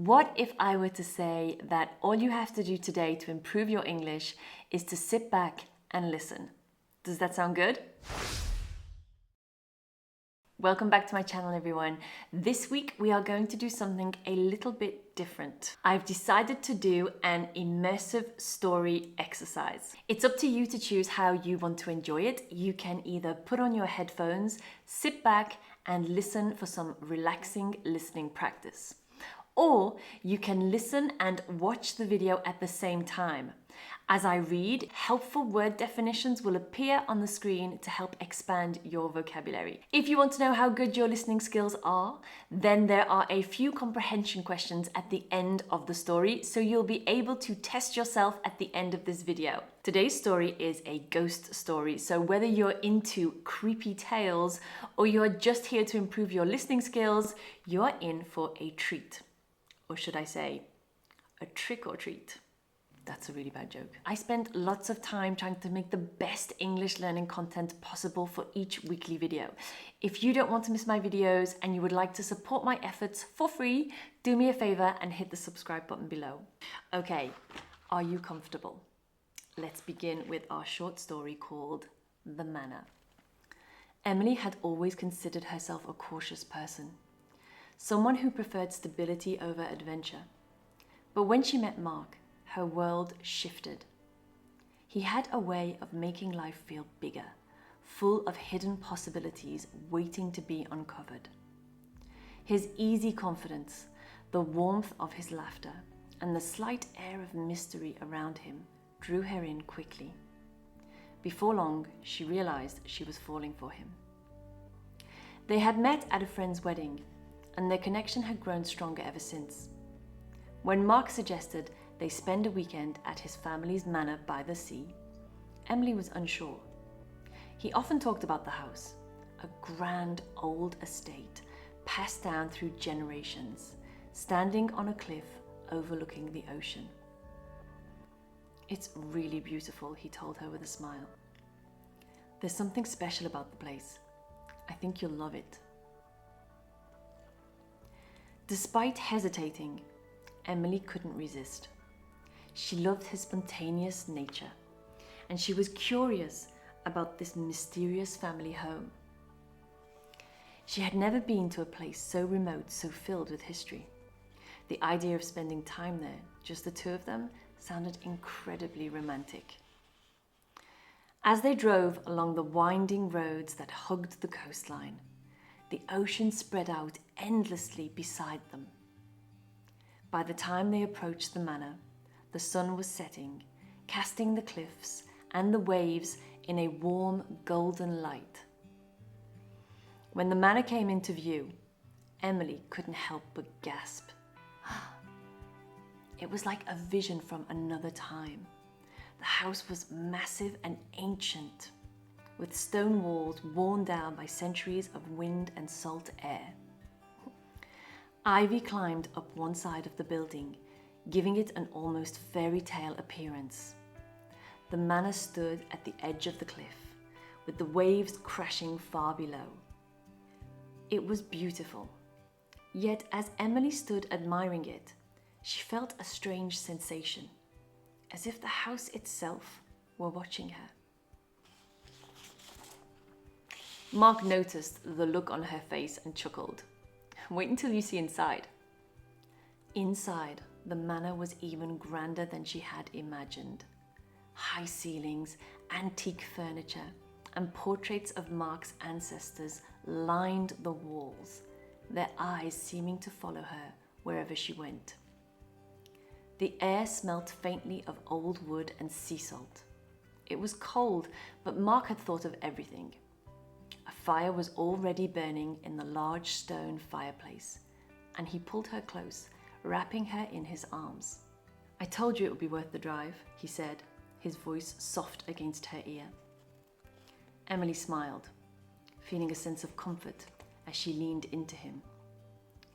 What if I were to say that all you have to do today to improve your English is to sit back and listen? Does that sound good? Welcome back to my channel, everyone. This week we are going to do something a little bit different. I've decided to do an immersive story exercise. It's up to you to choose how you want to enjoy it. You can either put on your headphones, sit back and listen for some relaxing listening practice. Or you can listen and watch the video at the same time. As I read, helpful word definitions will appear on the screen to help expand your vocabulary. If you want to know how good your listening skills are, then there are a few comprehension questions at the end of the story, so you'll be able to test yourself at the end of this video. Today's story is a ghost story, so whether you're into creepy tales or you're just here to improve your listening skills, you're in for a treat. Or should I say, a trick or treat? That's a really bad joke. I spent lots of time trying to make the best English learning content possible for each weekly video. If you don't want to miss my videos and you would like to support my efforts for free, do me a favor and hit the subscribe button below. Okay, are you comfortable? Let's begin with our short story called The Manor. Emily had always considered herself a cautious person. Someone who preferred stability over adventure. But when she met Mark, her world shifted. He had a way of making life feel bigger, full of hidden possibilities waiting to be uncovered. His easy confidence, the warmth of his laughter, and the slight air of mystery around him drew her in quickly. Before long, she realized she was falling for him. They had met at a friend's wedding, and their connection had grown stronger ever since. When Mark suggested they spend a weekend at his family's manor by the sea, Emily was unsure. He often talked about the house, a grand old estate passed down through generations, standing on a cliff overlooking the ocean. "It's really beautiful," he told her with a smile. "There's something special about the place. I think you'll love it." Despite hesitating, Emily couldn't resist. She loved his spontaneous nature, and she was curious about this mysterious family home. She had never been to a place so remote, so filled with history. The idea of spending time there, just the two of them, sounded incredibly romantic. As they drove along the winding roads that hugged the coastline, the ocean spread out endlessly beside them. By the time they approached the manor, the sun was setting, casting the cliffs and the waves in a warm golden light. When the manor came into view, Emily couldn't help but gasp. It was like a vision from another time. The house was massive and ancient, with stone walls worn down by centuries of wind and salt air. Ivy climbed up one side of the building, giving it an almost fairy tale appearance. The manor stood at the edge of the cliff, with the waves crashing far below. It was beautiful, yet as Emily stood admiring it, she felt a strange sensation, as if the house itself were watching her. Mark noticed the look on her face and chuckled. "Wait until you see inside." Inside, the manor was even grander than she had imagined. High ceilings, antique furniture, and portraits of Mark's ancestors lined the walls, their eyes seeming to follow her wherever she went. The air smelt faintly of old wood and sea salt. It was cold, but Mark had thought of everything. A fire was already burning in the large stone fireplace, and he pulled her close, wrapping her in his arms. "I told you it would be worth the drive," he said, his voice soft against her ear. Emily smiled, feeling a sense of comfort as she leaned into him.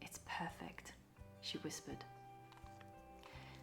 "It's perfect," she whispered.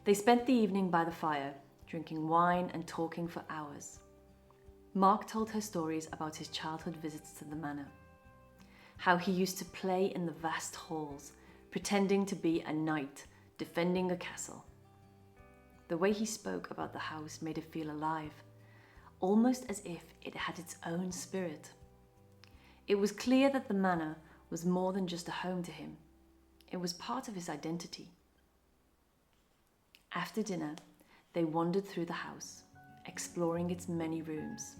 They spent the evening by the fire, drinking wine and talking for hours. Mark told her stories about his childhood visits to the manor, how he used to play in the vast halls, pretending to be a knight defending a castle. The way he spoke about the house made it feel alive, almost as if it had its own spirit. It was clear that the manor was more than just a home to him. It was part of his identity. After dinner, they wandered through the house, exploring its many rooms.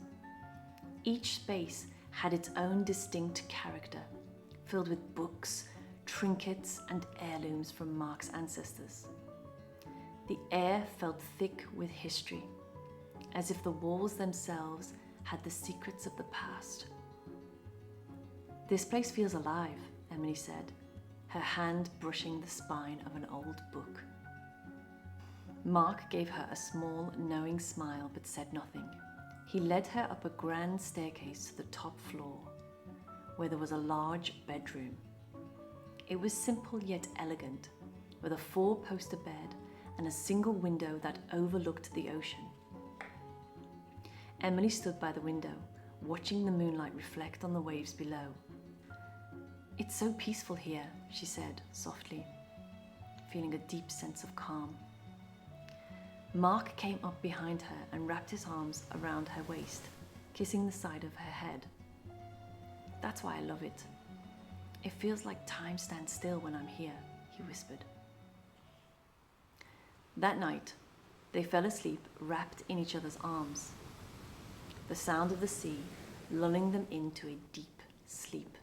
Each space had its own distinct character, filled with books, trinkets, and heirlooms from Mark's ancestors. The air felt thick with history, as if the walls themselves had the secrets of the past. "This place feels alive," Emily said, her hand brushing the spine of an old book. Mark gave her a small, knowing smile but said nothing. He led her up a grand staircase to the top floor, where there was a large bedroom. It was simple yet elegant, with a 4-poster bed and a single window that overlooked the ocean. Emily stood by the window, watching the moonlight reflect on the waves below. "It's so peaceful here," she said softly, feeling a deep sense of calm. Mark came up behind her and wrapped his arms around her waist, kissing the side of her head. "That's why I love it. It feels like time stands still when I'm here," he whispered. That night, they fell asleep wrapped in each other's arms, the sound of the sea lulling them into a deep sleep.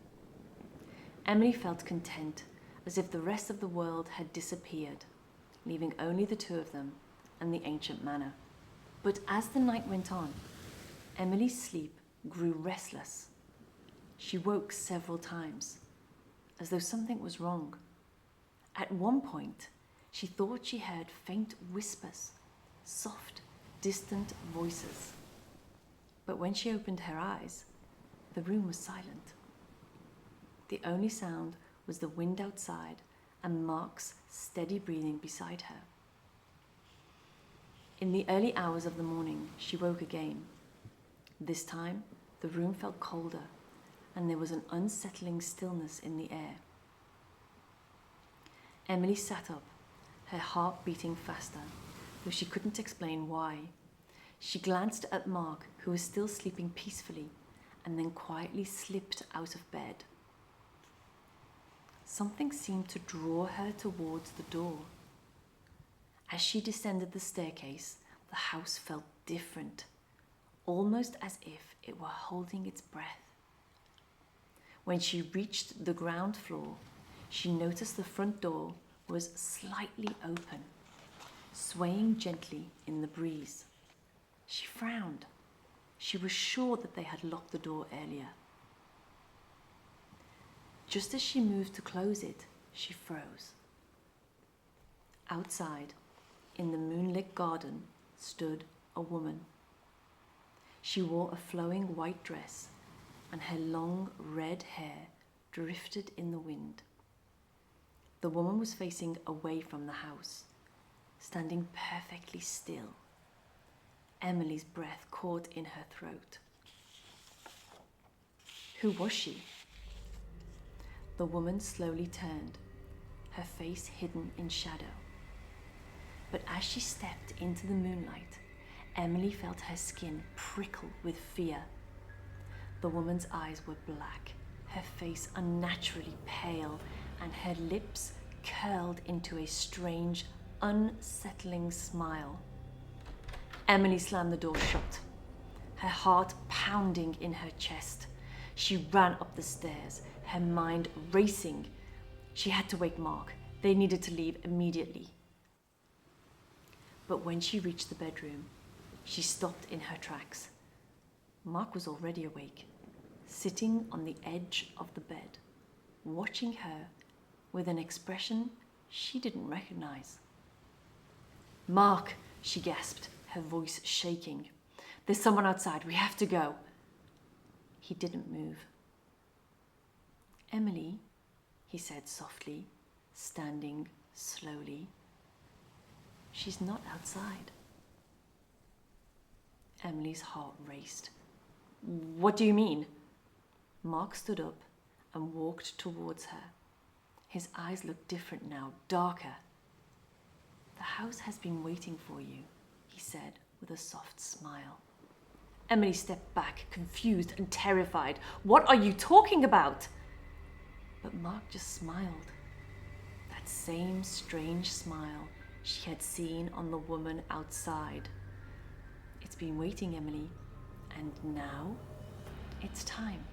Emily felt content, as if the rest of the world had disappeared, leaving only the two of them and the ancient manor. But as the night went on, Emily's sleep grew restless. She woke several times, as though something was wrong. At one point, she thought she heard faint whispers, soft, distant voices. But when she opened her eyes, the room was silent. The only sound was the wind outside and Mark's steady breathing beside her. In the early hours of the morning, she woke again. This time, the room felt colder, and there was an unsettling stillness in the air. Emily sat up, her heart beating faster, though she couldn't explain why. She glanced at Mark, who was still sleeping peacefully, and then quietly slipped out of bed. Something seemed to draw her towards the door. As she descended the staircase, the house felt different, almost as if it were holding its breath. When she reached the ground floor, she noticed the front door was slightly open, swaying gently in the breeze. She frowned. She was sure that they had locked the door earlier. Just as she moved to close it, she froze. Outside, in the moonlit garden, stood a woman. She wore a flowing white dress, and her long red hair drifted in the wind. The woman was facing away from the house, standing perfectly still. Emily's breath caught in her throat. Who was she? The woman slowly turned, her face hidden in shadow. But as she stepped into the moonlight, Emily felt her skin prickle with fear. The woman's eyes were black, her face unnaturally pale, and her lips curled into a strange, unsettling smile. Emily slammed the door shut, her heart pounding in her chest. She ran up the stairs, her mind racing. She had to wake Mark. They needed to leave immediately. But when she reached the bedroom, she stopped in her tracks. Mark was already awake, sitting on the edge of the bed, watching her with an expression she didn't recognize. "Mark," she gasped, her voice shaking. "There's someone outside. We have to go." He didn't move. "Emily," he said softly, standing slowly. "She's not outside." Emily's heart raced. "What do you mean?" Mark stood up and walked towards her. His eyes looked different now, darker. house has been waiting for you, he said with a soft smile. Emily stepped back, confused and terrified. What are you talking about? But Mark just smiled. That same strange smile she had seen on the woman outside. It's been waiting, Emily, and now it's time.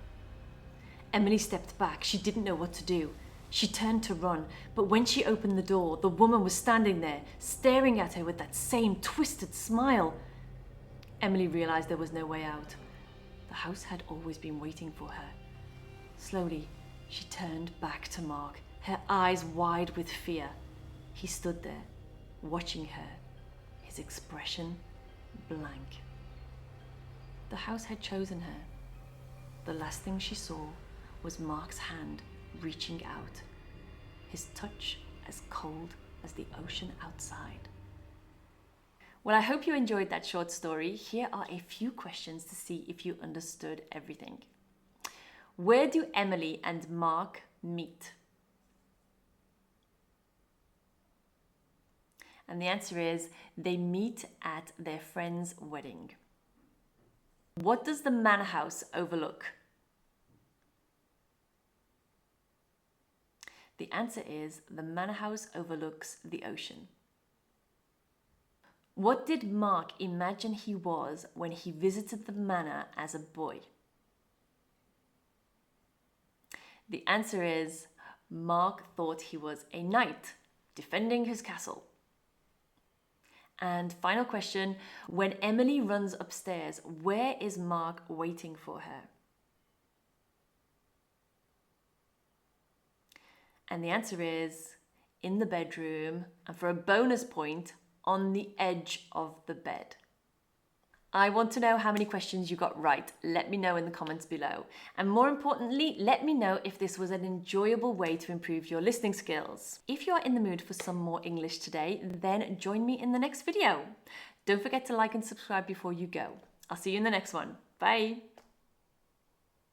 Emily stepped back. She didn't know what to do. She turned to run, but when she opened the door, the woman was standing there, staring at her with that same twisted smile. Emily realized there was no way out. The house had always been waiting for her. Slowly, she turned back to Mark, her eyes wide with fear. He stood there, watching her, his expression blank. The house had chosen her. The last thing she saw was Mark's hand reaching out, his touch as cold as the ocean outside. Well, I hope you enjoyed that short story. Here are a few questions to see if you understood everything. Where do Emily and Mark meet? And the answer is, they meet at their friend's wedding. What does the manor house overlook? The answer is, the manor house overlooks the ocean. What did Mark imagine he was when he visited the manor as a boy? The answer is, Mark thought he was a knight defending his castle. And final question, when Emily runs upstairs, where is Mark waiting for her? And the answer is, in the bedroom, and for a bonus point, on the edge of the bed. I want to know how many questions you got right. Let me know in the comments below. And more importantly, let me know if this was an enjoyable way to improve your listening skills. If you are in the mood for some more English today, then join me in the next video. Don't forget to like and subscribe before you go. I'll see you in the next one. Bye.